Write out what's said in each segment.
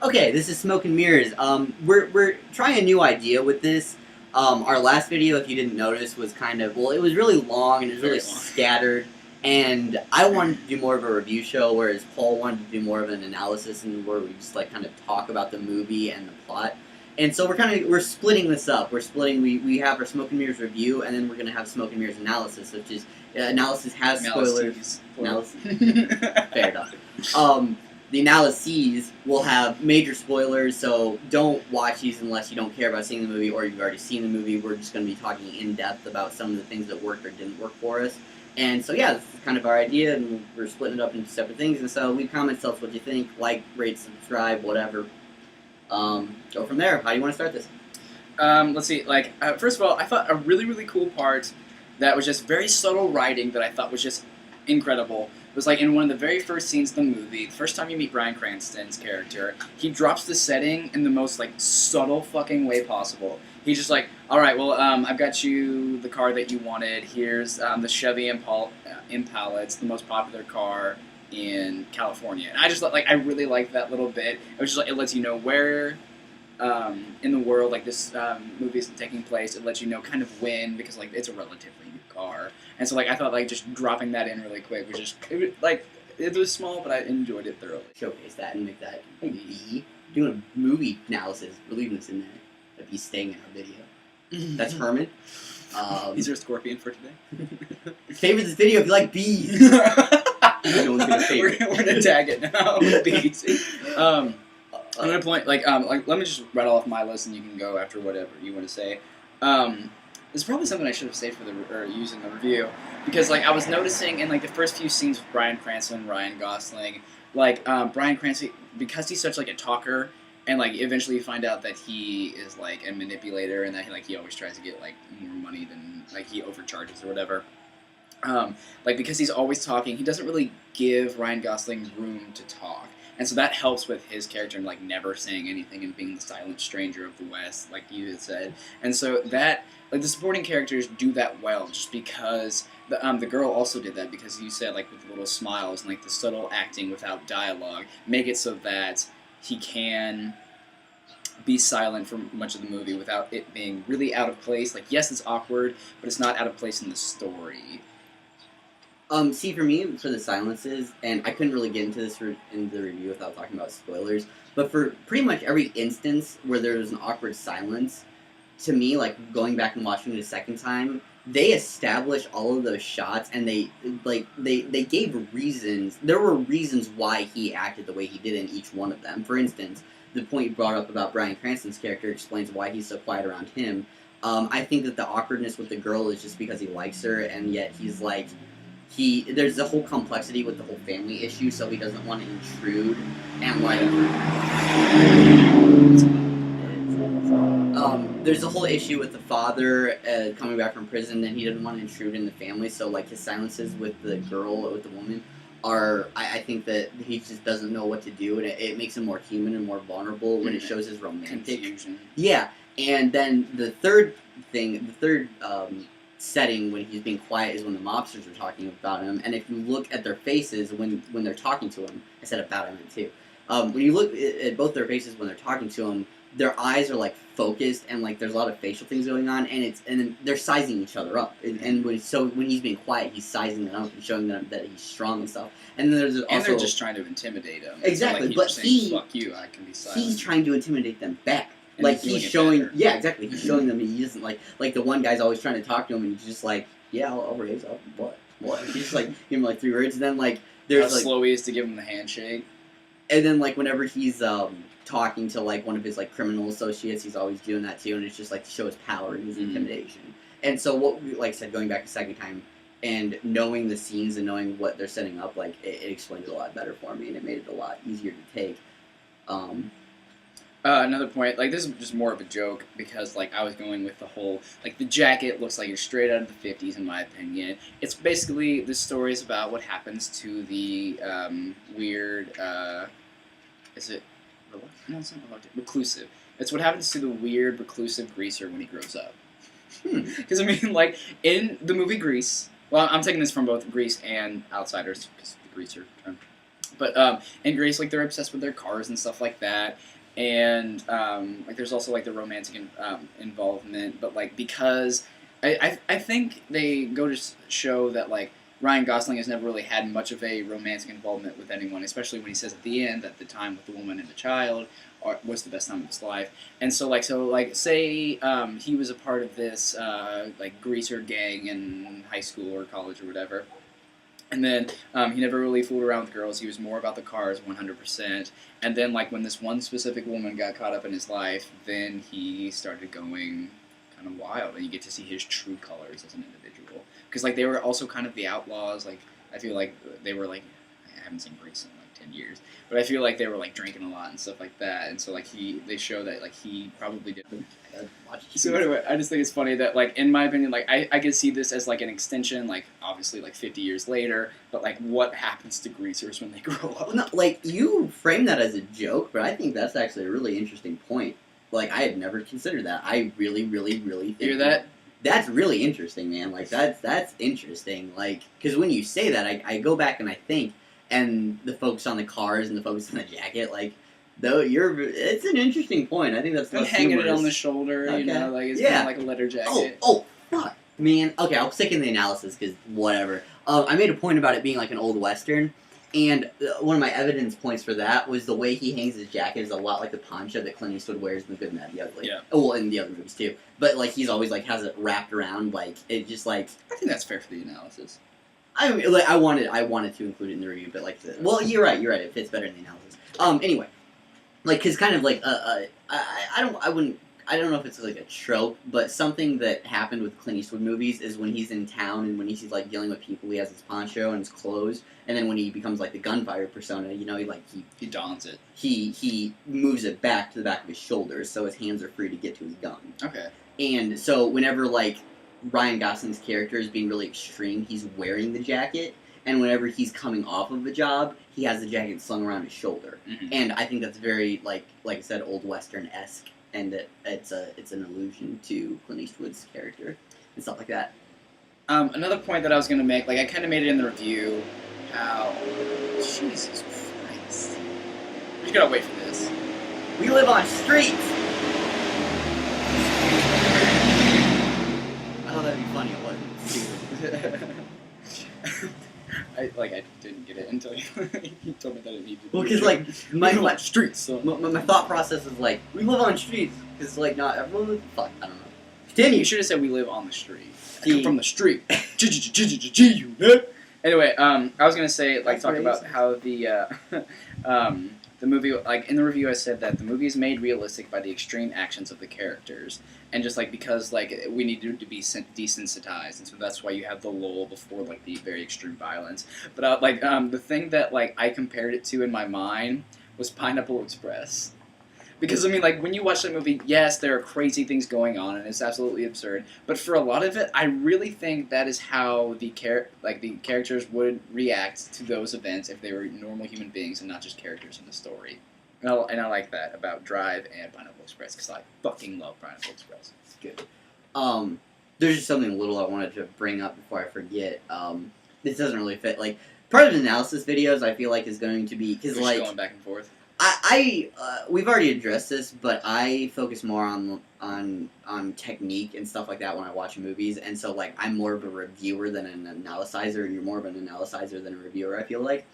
Okay, this is Smokin Mirrors. We're trying a new idea with this. Our last video, if you didn't notice, was kind of, well, it was really long and it was really scattered. And I wanted to do more of a review show, whereas Paul wanted to do more of an analysis and where we just like kind of talk about the movie and the plot. And so we're splitting this up. We're splitting. We have our Smokin Mirrors review, and then we're gonna have Smokin Mirrors analysis, which is analysis has spoilers. Analysis. Fair enough. The analyses will have major spoilers, so don't watch these unless you don't care about seeing the movie or you've already seen the movie. We're just going to be talking in depth about some of the things that worked or didn't work for us. And so yeah, this is kind of our idea, and we're splitting it up into separate things. And so leave comments, tell us what you think, like, rate, subscribe, whatever. Go from there. How do you want to start this? Let's see. First of all, I thought a really cool part that was just very subtle writing that I thought was just incredible. It was like in one of the very first scenes of the movie, the first time you meet Bryan Cranston's character, he drops the setting in the most like subtle fucking way possible. He's just like, all right, well, I've got you the car that you wanted. Here's the Chevy Impala. It's the most popular car in California. And I just I really like that little bit. It was just like, it lets you know where in the world like this movie is taking place. It lets you know kind of when, because like it's a relatively new car. And so, I thought, just dropping that in really quick was just, it was small, but I enjoyed it thoroughly. Showcase that and make that be doing a movie analysis, leaving this in there. That'd be staying in our video. That's Herman. He's our scorpion for today. Favorite this video if you like bees. No one's gonna favorite. We're gonna tag it now with bees. I'm gonna point, let me just rattle off my list and you can go after whatever you want to say. It's probably something I should have saved for use in the review, because I was noticing in the first few scenes with Bryan Cranston and Ryan Gosling, Bryan Cranston, because he's such a talker, and eventually you find out that he is a manipulator and that he always tries to get more money than he overcharges or whatever. Because he's always talking, he doesn't really give Ryan Gosling room to talk. And so that helps with his character and never saying anything and being the silent stranger of the West, like you had said. And so that the supporting characters do that well, just because the girl also did that, because you said with the little smiles and the subtle acting without dialogue, make it so that he can be silent for much of the movie without it being really out of place. Yes, it's awkward, but it's not out of place in the story. See, for me, for the silences, and I couldn't really get into this in the review without talking about spoilers, but for pretty much every instance where there was an awkward silence, to me, going back and watching it a second time, they established all of those shots, and they gave reasons. There were reasons why he acted the way he did in each one of them. For instance, the point you brought up about Bryan Cranston's character explains why he's so quiet around him. I think that the awkwardness with the girl is just because he likes her, and yet he's there's a whole complexity with the whole family issue, so he doesn't want to intrude, and there's a whole issue with the father coming back from prison, and he doesn't want to intrude in the family, so his silences with the girl or with the woman are, I think that he just doesn't know what to do, and it makes him more human and more vulnerable when it shows his romantic confusion. Yeah, and then the third setting when he's being quiet is when the mobsters are talking about him, and if you look at their faces when they're talking to him, I said about him too. When you look at both their faces when they're talking to him, their eyes are focused, and there's a lot of facial things going on, and then they're sizing each other up, and when he's being quiet, he's sizing them up and showing them that he's strong and stuff. And then there's also, and they're just trying to intimidate him. Exactly, so, but saying, fuck you, I can be silent. He's trying to intimidate them back. And he's showing, yeah, exactly. He's showing them he doesn't the one guy's always trying to talk to him, and he's just yeah, I'll raise up. What? He's just give him 3 words, and then there's how slow he is to give him the handshake. And then whenever he's talking to one of his criminal associates, he's always doing that too, and it's just to show his power and his intimidation. And so what we I said, going back a second time and knowing the scenes and knowing what they're setting up, it explained it a lot better for me, and it made it a lot easier to take. Another point, this is just more of a joke, because, I was going with the whole, the jacket looks like it's straight out of the 50s, in my opinion. It's basically, the story is about what happens to the, weird, is it, no, it's not reclusive. It's what happens to the weird, reclusive greaser when he grows up. Because, in the movie Grease, well, I'm taking this from both Grease and Outsiders, because the greaser term. But and Grace, like they're obsessed with their cars and stuff like that, and like there's also like the romantic involvement. But like because I think they go to show that like Ryan Gosling has never really had much of a romantic involvement with anyone, especially when he says at the end that the time with the woman and the child was the best time of his life. And so say he was a part of this like greaser gang in high school or college or whatever. And then he never really fooled around with girls. He was more about the cars, 100%. And then, like when this one specific woman got caught up in his life, then he started going kind of wild, and you get to see his true colors as an individual. Because like they were also kind of the outlaws. Like I feel like they were like I haven't seen Grease in like 10 years, but I feel like they were like drinking a lot and stuff like that. And so like they show that like he probably did. So anyway, I just think it's funny that, like, in my opinion, like, I could see this as, like, an extension, like, obviously, like, 50 years later, but, like, what happens to greasers when they grow up? Well, no, like, you frame that as a joke, but I think that's actually a really interesting point. Like, I had never considered that. I really, really, really think... Hear that? That's really interesting, man. Like, that's interesting. Like, because when you say that, I go back and I think, and the focus on the cars and the focus on the jacket, like... Though it's an interesting point. I think that's less hanging humorous. it on the shoulder, Okay. you know, like it's kind of like a leather jacket. Oh, fuck, man. Okay, I'll stick in the analysis because whatever. I made a point about it being like an old western, and one of my evidence points for that was the way he hangs his jacket is a lot like the poncho that Clint Eastwood wears in The Good, and the Ugly. Yeah. Oh, well, in the other movies too. But like he's always like has it wrapped around like it just like. I think that's fair for the analysis. I mean, like I wanted to include it in the review, but like well, you're right. It fits better in the analysis. Anyway. Like, cause kind of like I don't know if it's like a trope, but something that happened with Clint Eastwood movies is when he's in town and when he's like dealing with people, he has his poncho and his clothes, and then when he becomes like the gunfire persona, you know, he dons it. He moves it back to the back of his shoulders, so his hands are free to get to his gun. Okay. And so whenever like Ryan Gosling's character is being really extreme, he's wearing the jacket. And whenever he's coming off of a job, he has the jacket slung around his shoulder. Mm-hmm. And I think that's very, like I said, old Western-esque. And it's an allusion to Clint Eastwood's character and stuff like that. Another point that I was going to make, like I kind of made it in the review, how... Jesus Christ. We just gotta wait for this. We live on streets! I thought that'd be funny, it wasn't. I didn't get it until you told me that it needed to Well, be because, like, my streets. So. My thought process is, like, we live on streets. Because, like, not everyone... Fuck, I don't know. Continue! You should have said we live on the street. I Gee. come from the street. Anyway, I was going to say, like, talk about how the movie, like, in the review I said that the movie is made realistic by the extreme actions of the characters. And just, like, because, like, we needed to be desensitized. And so that's why you have the lull before, like, the very extreme violence. But, the thing that, like, I compared it to in my mind was Pineapple Express. Because, I mean, like, when you watch that movie, yes, there are crazy things going on, and it's absolutely absurd. But for a lot of it, I really think that is how the characters would react to those events if they were normal human beings and not just characters in the story. And I like that about Drive and Pineapple Express, because I fucking love Pineapple Express. It's good. There's just something little I wanted to bring up before I forget. This doesn't really fit. Like, part of the analysis videos, I feel like, is going to be... Because, like... going back and forth. We've already addressed this, but I focus more on technique and stuff like that when I watch movies, and so like I'm more of a reviewer than an analysizer, and you're more of an analysizer than a reviewer. I feel like.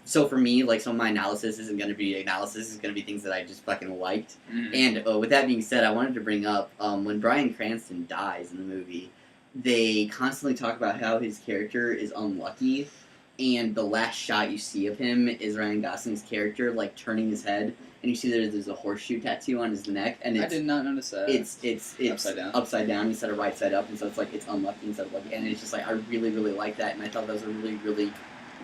So for me, like some of my analysis isn't going to be analysis; it's going to be things that I just fucking liked. Mm-hmm. And with that being said, I wanted to bring up when Bryan Cranston dies in the movie, they constantly talk about how his character is unlucky. And the last shot you see of him is Ryan Gosling's character, like, turning his head, and you see there's a horseshoe tattoo on his neck, and I did not notice that. It's upside down instead of right side up, and so it's like it's unlucky instead of lucky, and it's just like I really, really like that, and I thought that was a really, really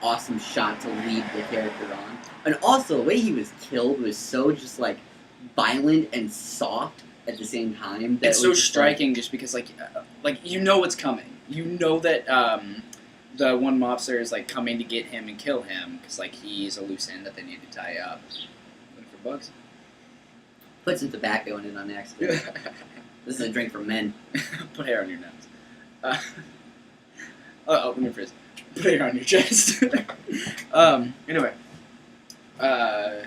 awesome shot to lead the character on. And also, the way he was killed was so just, like, violent and soft at the same time. It's so striking just because, like, you know what's coming. You know that, the one mobster is, like, coming to get him and kill him, because, like, he's a loose end that they need to tie up. Looking for bugs? Put some tobacco in it on accident. This is a drink for men. Put hair on your nose. Let me phrase. Put hair on your chest. Anyway. but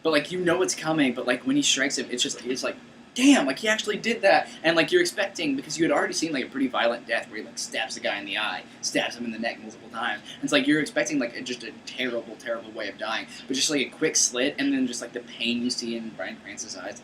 like you know it's coming, but like when he strikes him, it's like damn, like he actually did that, and like you're expecting because you had already seen like a pretty violent death where he like stabs the guy in the eye, stabs him in the neck multiple times, and it's like you're expecting like just a terrible, terrible way of dying, but just like a quick slit, and then just like the pain you see in Bryan Cranston's eyes,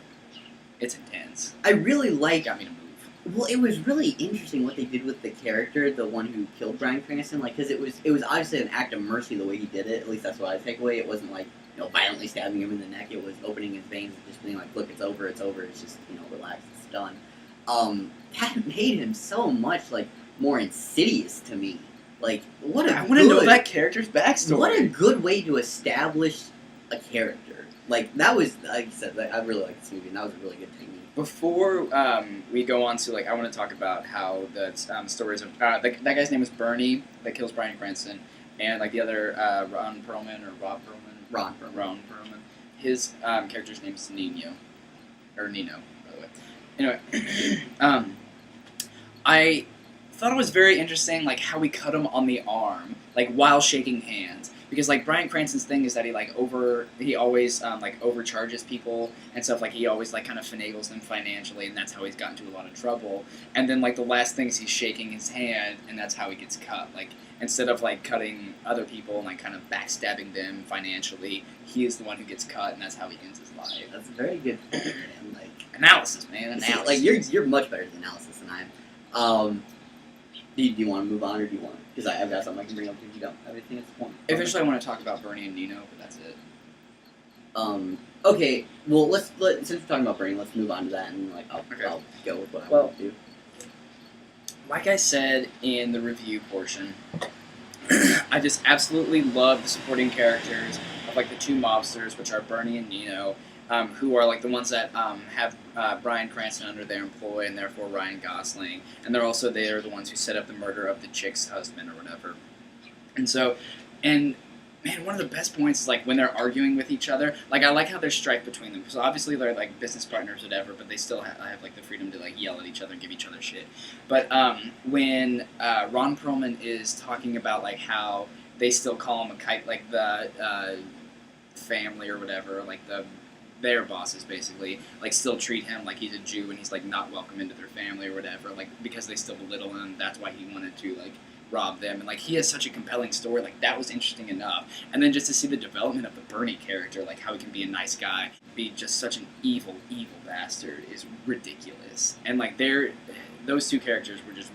it's intense. I really like. Got me to move. Well, it was really interesting what they did with the character, the one who killed Bryan Cranston. Like, because it was obviously an act of mercy the way he did it. At least that's what I take away. It wasn't like violently stabbing him in the neck. It was opening his veins and just being like, look, it's over. It's over. It's just relax. It's done. That made him so much like more insidious to me. Like, what a I want to know that character's backstory. What a good way to establish a character. Like, that was, like I said, I really like this movie, and that was a really good technique. Before we go on to, like, I want to talk about how the stories of, that guy's name is Bernie, that kills Bryan Cranston, and, like, the other, Ron Perlman, Ron Perlman. His character's name is Nino, by the way. Anyway, I thought it was very interesting, like, how we cut him on the arm, like, while shaking hands. Because like Bryan Cranston's thing is that he always overcharges people and stuff, like he always like kind of finagles them financially, and that's how he's gotten into a lot of trouble. And then like the last thing is he's shaking his hand, and that's how he gets cut. Like instead of like cutting other people and like kind of backstabbing them financially, he is the one who gets cut, and that's how he ends his life. That's a very good point, man. Like analysis, man. Analysis. See, like you're much better at analysis than I am. Do you want to move on, or do you want? Because I've got something I can bring up if you don't have anything at this point. Eventually, I want to talk about Bernie and Nino, but that's it. Okay. Well, since we're talking about Bernie, let's move on to that, and like I'll go with what I want to do. Like I said in the review portion, I just absolutely love the supporting characters of like the two mobsters, which are Bernie and Nino, who are like the ones that have Bryan Cranston under their employ, and therefore Ryan Gosling, and they're the ones who set up the murder of the chick's husband or whatever. And man, one of the best points is like when they're arguing with each other. Like I like how there's strife between them, because obviously they're like business partners, or whatever, but they still have like the freedom to like yell at each other and give each other shit. But when Ron Perlman is talking about like how they still call him a kite, like the family or whatever, like their bosses basically like still treat him like he's a Jew and he's like not welcome into their family or whatever, like because they still belittle him. That's why he wanted to like rob them, and like he has such a compelling story. Like that was interesting enough, and then just to see the development of the Bernie character, like how he can be a nice guy, be just such an evil bastard, is ridiculous. And like those two characters were just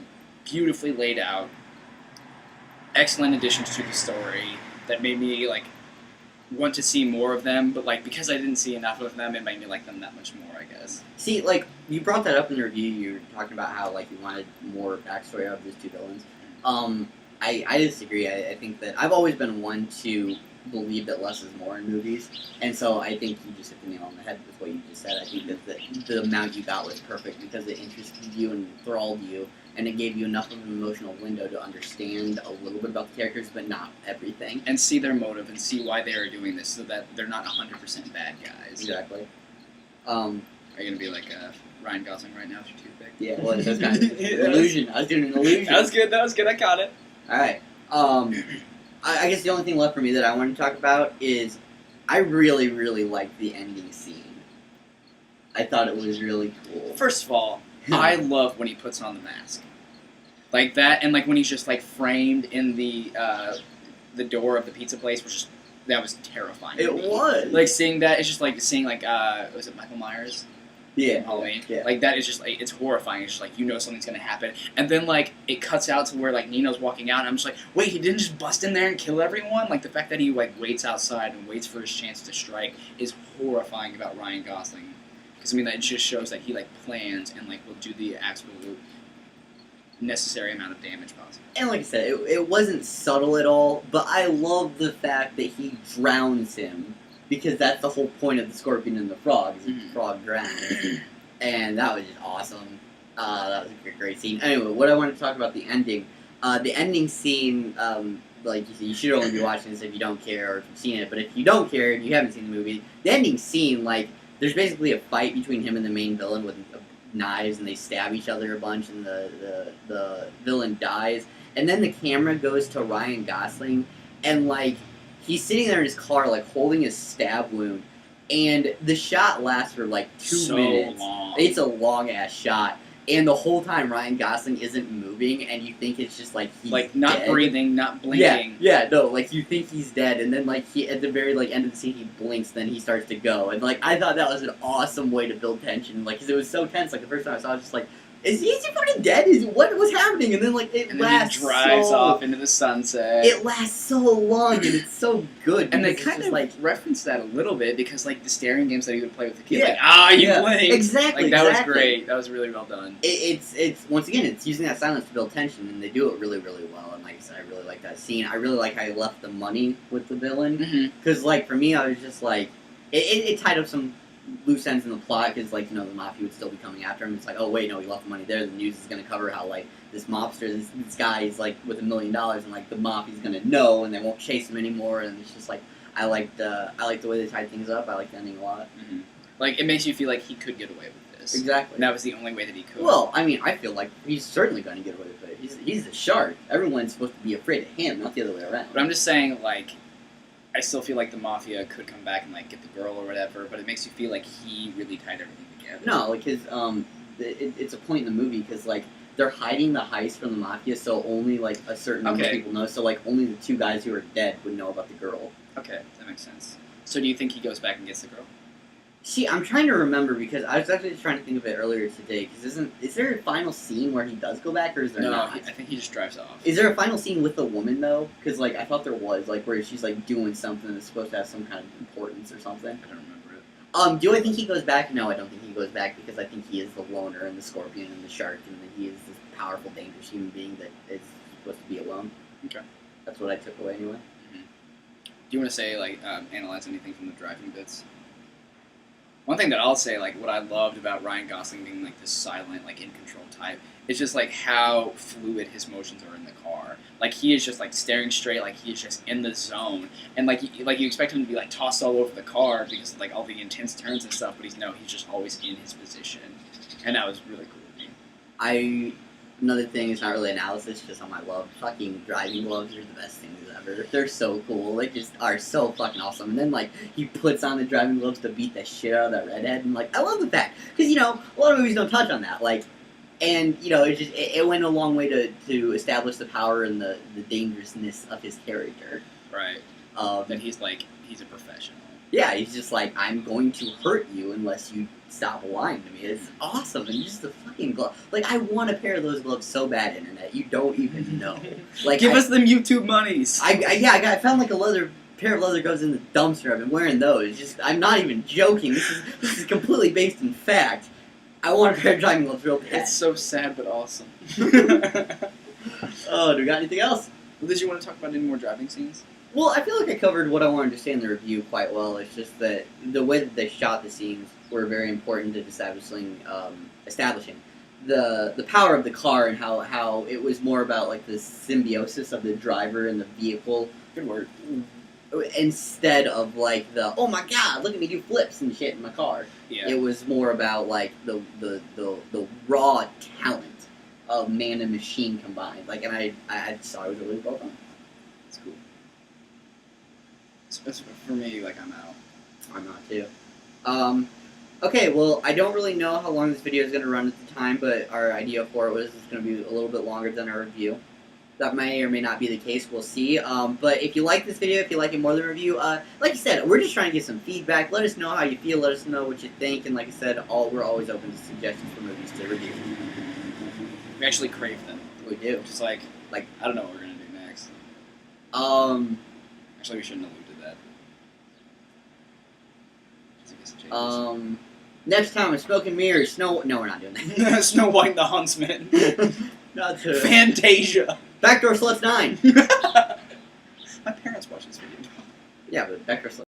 beautifully laid out, excellent additions to the story that made me like want to see more of them, but like because I didn't see enough of them, it made me like them that much more, I guess. See, like you brought that up in the review. You were talking about how like you wanted more backstory of these two villains. I disagree. I think that I've always been one to believe that less is more in movies, and so I think you just hit the nail on the head with what you just said. I think that the amount you got was perfect because it interested you and enthralled you, and it gave you enough of an emotional window to understand a little bit about the characters, but not everything. And see their motive and see why they are doing this, so that they're not 100% bad guys. Exactly. Are you gonna be like Ryan Gosling right now with your toothpick? Yeah, well, that's kind of an illusion. I was doing an illusion. That was good. I caught it. All right. I guess the only thing left for me that I want to talk about is I really, really liked the ending scene. I thought it was really cool. First of all, I love when he puts on the mask. Like that, and like when he's just like framed in the door of the pizza place, that was terrifying. It was. Like seeing that, it's just like seeing like was it Michael Myers? Yeah. Halloween. Yeah. Like that is just like it's horrifying. It's just like something's gonna happen, and then like it cuts out to where like Nino's walking out, and I'm just like, wait, he didn't just bust in there and kill everyone? Like the fact that he like waits outside and waits for his chance to strike is horrifying about Ryan Gosling. Because I mean that just shows that he like plans and like will do the absolute necessary amount of damage possible. And like I said, it wasn't subtle at all, but I love the fact that he drowns him. Because that's the whole point of the scorpion and the frog, is the frog drowns. And that was just awesome. That was a great scene. Anyway, what I want to talk about the ending scene, like you said, you should only be watching this if you don't care or if you've seen it. But if you don't care, if you haven't seen the movie, the ending scene, like, there's basically a fight between him and the main villain with knives, and they stab each other a bunch, and the villain dies. And then the camera goes to Ryan Gosling, and, like, he's sitting there in his car, like, holding his stab wound, and the shot lasts for, like, 2 minutes. Long. It's a long-ass shot. And the whole time Ryan Gosling isn't moving, and you think it's just, like, he's like, not dead. breathing, not blinking. Yeah, no, like, you think he's dead, and then, like, he at the very, like, end of the scene, he blinks, then he starts to go. And, like, I thought that was an awesome way to build tension, like, because it was so tense. Like, the first time I saw it, I was just like, is he fucking dead? What was happening? And then, like, And then he drives off into the sunset. It lasts so long, and it's so good. And they because kind it's of just, like, reference that a little bit, because, like, the staring games that he would play with the kids, Yeah. like, you Yeah. blinked. Exactly, Like, that exactly. was great. That was really well done. It's once again, it's using that silence to build tension, and they do it really, really well. And like I said, I really like that scene. I really like how he left the money with the villain, Mm-hmm. because like for me, I was just like, it tied up some loose ends in the plot, because like, you know, the mafia would still be coming after him. It's like, oh wait, no, he left the money there. The news is gonna cover how like this mobster, this guy is like with $1 million, and like the mafia's gonna know, and they won't chase him anymore. And it's just like, I like the way they tied things up. I like the ending a lot. Mm-hmm. Like, it makes you feel like he could get away with this. Exactly. And that was the only way that he could. Well, I mean, I feel like he's certainly going to get away with it. He's the shark. Everyone's supposed to be afraid of him, not the other way around. But I'm just saying, like, I still feel like the mafia could come back and, like, get the girl or whatever, but it makes you feel like he really tied everything together. No, because it's a point in the movie, because like they're hiding the heist from the mafia, so only like a certain number of Okay. people know. So like only the 2 guys who are dead would know about the girl. Okay, that makes sense. So do you think he goes back and gets the girl? See, I'm trying to remember, because I was actually trying to think of it earlier today. Because is there a final scene where he does go back, or is there No, not? I think he just drives off. Is there a final scene with the woman though? Because like I thought there was, like where she's like doing something that's supposed to have some kind of importance or something. I don't remember it. Do I think he goes back? No, I don't think he goes back, because I think he is the loner and the scorpion and the shark, and that he is this powerful, dangerous human being that is supposed to be alone. Okay. That's what I took away anyway. Do you want to say, like, analyze anything from the driving bits? One thing that I'll say, like, what I loved about Ryan Gosling being, like, this silent, like, in-control type, is just, like, how fluid his motions are in the car. Like, he is just, like, staring straight, like, he is just in the zone. And, like, you expect him to be, like, tossed all over the car because of, like, all the intense turns and stuff, but he's just always in his position. And that was really cool to me. Another thing is not really analysis, just on my love. Fucking driving gloves are the best things ever. They're so cool. They just are so fucking awesome. And then, like, he puts on the driving gloves to beat the shit out of that redhead. And, like, I love the fact. Because, you know, a lot of movies don't touch on that. Like, and, you know, it went a long way to establish the power and the dangerousness of his character. Right. That he's a professional. Yeah, he's just like, I'm going to hurt you unless you stop lying to me. It's awesome, and just the fucking glove. Like, I want a pair of those gloves so bad, Internet. You don't even know. Like, Give us them YouTube monies. I found like a pair of leather gloves in the dumpster. I've been wearing those. Just, I'm not even joking. This is completely based in fact. I want a pair of driving gloves real bad. It's so sad but awesome. Oh, do we got anything else? Well, did you want to talk about any more driving scenes? Well, I feel like I covered what I wanted to say in the review quite well. It's just that the way that they shot the scenes were very important to establishing the power of the car, and how it was more about like the symbiosis of the driver and the vehicle. Good word. Instead of like the, oh my god, look at me do flips and shit in my car. Yeah. It was more about like the raw talent of man and machine combined. Like, and I saw it was really well done. It's cool. For me, like, I'm out. I'm not too. Okay, well, I don't really know how long this video is going to run at the time, but our idea for it was it's going to be a little bit longer than our review. That may or may not be the case, we'll see. But if you like this video, if you like it more than a review, like I said, we're just trying to get some feedback. Let us know how you feel, let us know what you think, and like I said, we're always open to suggestions for movies to review. We actually crave them. We do. Just like, I don't know what we're going to do next. Actually, we shouldn't allude to that. Next time, Smokin Mirrors, No, we're not doing that. Snow White and the Huntsman. Not to. Fantasia. Backdoor Sluts 9. My parents watch this video. Yeah, but Backdoor Sluts.